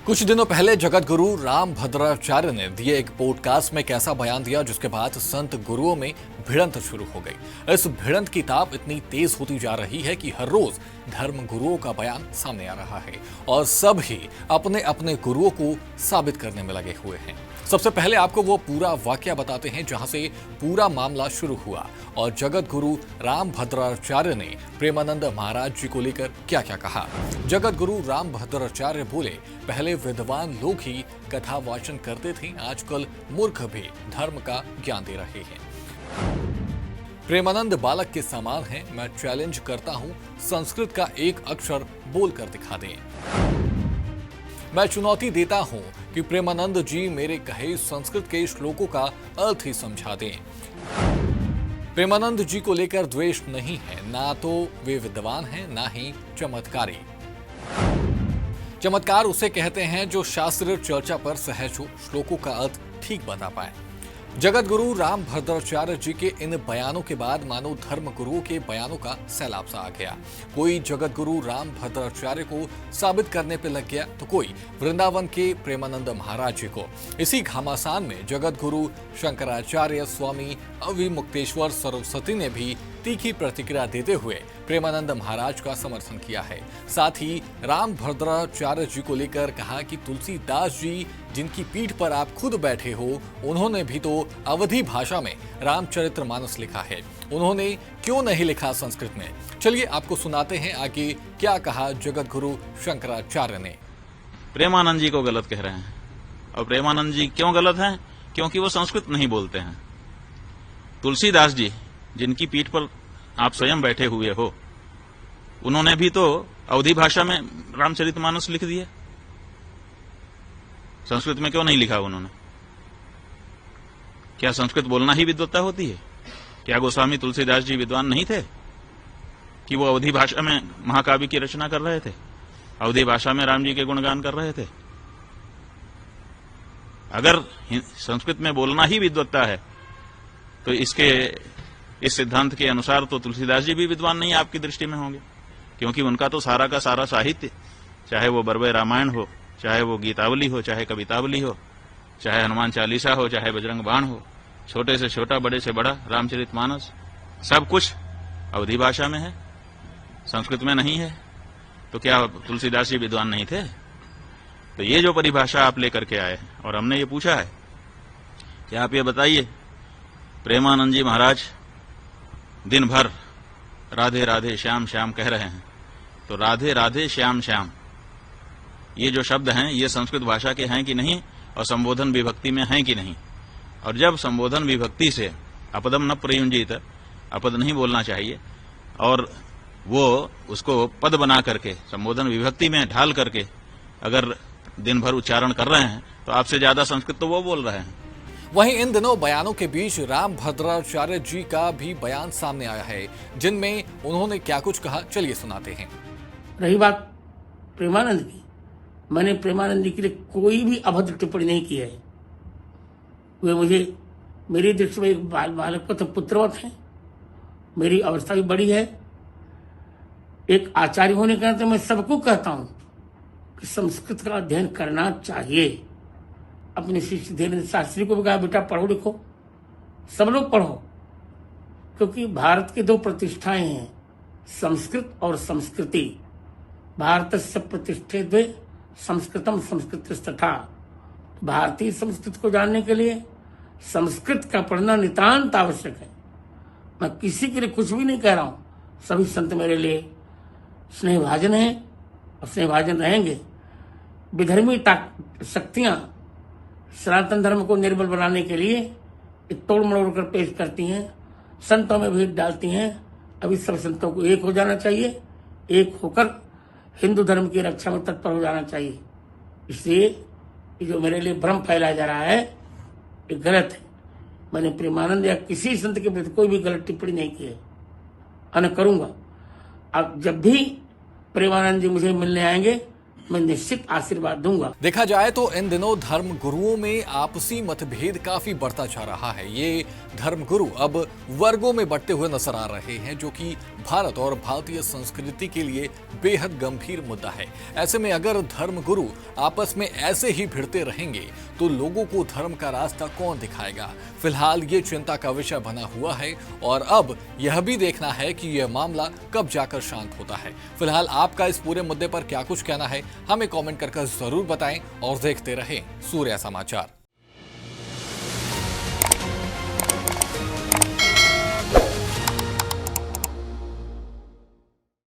कुछ दिनों पहले जगत गुरु राम भद्राचार्य ने दिए एक पॉडकास्ट में एक ऐसा बयान दिया जिसके बाद संत गुरुओं में भिड़ंत शुरू हो गई। इस भिड़ंत की ताप इतनी तेज होती जा रही है कि हर रोज धर्म गुरुओं का बयान सामने आ रहा है और सब ही अपने अपने गुरुओं को साबित करने में लगे हुए हैं। सबसे पहले आपको वो पूरा वाकया बताते हैं जहां से पूरा मामला शुरू हुआ और जगत गुरु राम भद्राचार्य ने प्रेमानंद महाराज जी को लेकर क्या क्या कहा। जगत गुरु राम भद्राचार्य बोले, पहले विद्वान लोग ही कथा वाचन करते थे, आजकल मूर्ख भी धर्म का ज्ञान दे रहे हैं। प्रेमानंद बालक के समान है, मैं चैलेंज करता हूं, संस्कृत का एक अक्षर बोलकर दिखा दें। मैं चुनौती देता हूं कि प्रेमानंद जी मेरे कहे संस्कृत के श्लोकों का अर्थ ही समझा दें। प्रेमानंद जी को लेकर द्वेष नहीं है, ना तो वे विद्वान हैं ना ही चमत्कारी। चमत्कार उसे कहते हैं जो शास्त्र चर्चा पर सहज हो, श्लोकों का अर्थ ठीक बता पाए। जगत गुरु राम भद्राचार्य जी के इन बयानों के बाद मानो धर्म गुरुओं के बयानों का सैलाब सा आ गया। कोई जगत गुरु राम भद्राचार्य को साबित करने पे लग गया तो कोई वृंदावन के प्रेमानंद महाराज जी को। इसी घमासान में जगत गुरु शंकराचार्य स्वामी अविमुक्तेश्वर सरस्वती ने भी तीखी प्रतिक्रिया देते हुए प्रेमानंद महाराज का समर्थन किया है। साथ ही राम भद्राचार्य जी को लेकर कहा कि तुलसीदास जी जिनकी पीठ पर आप खुद बैठे हो, उन्होंने भी तो अवधी भाषा में रामचरितमानस लिखा है, उन्होंने क्यों नहीं लिखा संस्कृत में। चलिए आपको सुनाते हैं आगे क्या कहा जगत गुरु शंकराचार्य ने। प्रेमानंद जी को गलत कह रहे हैं। और प्रेमानंद जी क्यों गलत हैं? क्योंकि वो संस्कृत नहीं बोलते हैं। तुलसीदास जी जिनकी पीठ पर आप स्वयं बैठे हुए हो, उन्होंने भी तो अवधी भाषा में रामचरितमानस लिख दिए, संस्कृत में क्यों नहीं लिखा उन्होंने? क्या संस्कृत बोलना ही विद्वत्ता होती है? क्या गोस्वामी तुलसीदास जी विद्वान नहीं थे कि वो अवधी भाषा में महाकाव्य की रचना कर रहे थे, अवधी भाषा में राम जी के गुणगान कर रहे थे? अगर संस्कृत में बोलना ही विद्वत्ता है तो इस सिद्धांत के अनुसार तो तुलसीदास जी भी विद्वान नहीं आपकी दृष्टि में होंगे, क्योंकि उनका तो सारा का सारा साहित्य, चाहे वो बरबय रामायण हो, चाहे वो गीतावली हो, चाहे कवितावली हो, चाहे हनुमान चालीसा हो, चाहे बजरंग बाण हो, छोटे से छोटा बड़े से बड़ा रामचरितमानस, सब कुछ अवधी भाषा में है, संस्कृत में नहीं है। तो क्या तुलसीदास जी विद्वान नहीं थे? तो ये जो परिभाषा आप लेकर के आए और हमने ये पूछा है कि आप ये बताइए, प्रेमानंद जी महाराज दिन भर राधे राधे श्याम श्याम कह रहे हैं, तो राधे राधे श्याम श्याम ये जो शब्द हैं ये संस्कृत भाषा के हैं कि नहीं, और संबोधन विभक्ति में हैं कि नहीं? और जब संबोधन विभक्ति से अपदम न प्रयुंजित, अपद नहीं बोलना चाहिए, और वो उसको पद बना करके संबोधन विभक्ति में ढाल करके अगर दिन भर उच्चारण कर रहे हैं तो आपसे ज्यादा संस्कृत तो वो बोल रहे हैं। वहीं इन दिनों बयानों के बीच राम भद्राचार्य जी का भी बयान सामने आया है, जिनमें उन्होंने क्या कुछ कहा, चलिए सुनाते हैं। रही बात प्रेमानंद की, मैंने प्रेमानंद जी के लिए कोई भी अभद्र टिप्पणी नहीं की है। वे मुझे मेरी दृष्टि में एक बालक को तो पुत्रवत है, मेरी अवस्था भी बड़ी है। एक आचार्य होने के नाते मैं सबको कहता हूं कि संस्कृत का अध्ययन करना चाहिए। अपने शिष्य धीरेन्द्र शास्त्री को भी कहा, बेटा पढ़ो लिखो, सब लोग पढ़ो, क्योंकि भारत की दो प्रतिष्ठाएं हैं, संस्कृत और संस्कृति। भारत से प्रतिष्ठित द्वे संस्कृतम संस्कृतस्तथा। भारतीय संस्कृति को जानने के लिए संस्कृत का पढ़ना नितांत आवश्यक है। मैं किसी के लिए कुछ भी नहीं कह रहा हूं, सभी संत मेरे लिए स्नेहभाजन हैं और स्नेहभाजन रहेंगे। विधर्मी शक्तियां सनातन धर्म को निर्बल बनाने के लिए तोड़ मरोड़ कर पेश करती हैं, संतों में भीड़ डालती हैं। अभी सब संतों को एक हो जाना चाहिए, एक होकर हिंदू धर्म की रक्षा में तत्पर हो जाना चाहिए। इसलिए ये जो मेरे लिए भ्रम फैलाया जा रहा है ये गलत है। मैंने प्रेमानंद या किसी संत के प्रति कोई भी गलत टिप्पणी नहीं की है, और न करूंगा। अब जब भी प्रेमानंद जी मुझे मिलने आएंगे मैं निश्चित आशीर्वाद दूंगा। देखा जाए तो इन दिनों धर्म गुरुओं में आपसी मतभेद काफी बढ़ता जा रहा है। ये धर्म गुरु अब वर्गों में बंटते हुए नजर आ रहे हैं, जो कि भारत और भारतीय संस्कृति के लिए बेहद गंभीर मुद्दा है। ऐसे में अगर धर्म गुरु आपस में ऐसे ही भिड़ते रहेंगे तो लोगों को धर्म का रास्ता कौन दिखाएगा? फिलहाल ये चिंता का विषय बना हुआ है और अब यह भी देखना है कि यह मामला कब जाकर शांत होता है। फिलहाल आपका इस पूरे मुद्दे पर क्या कुछ कहना है, हमें कमेंट कर जरूर बताएं और देखते रहें सूर्या समाचार।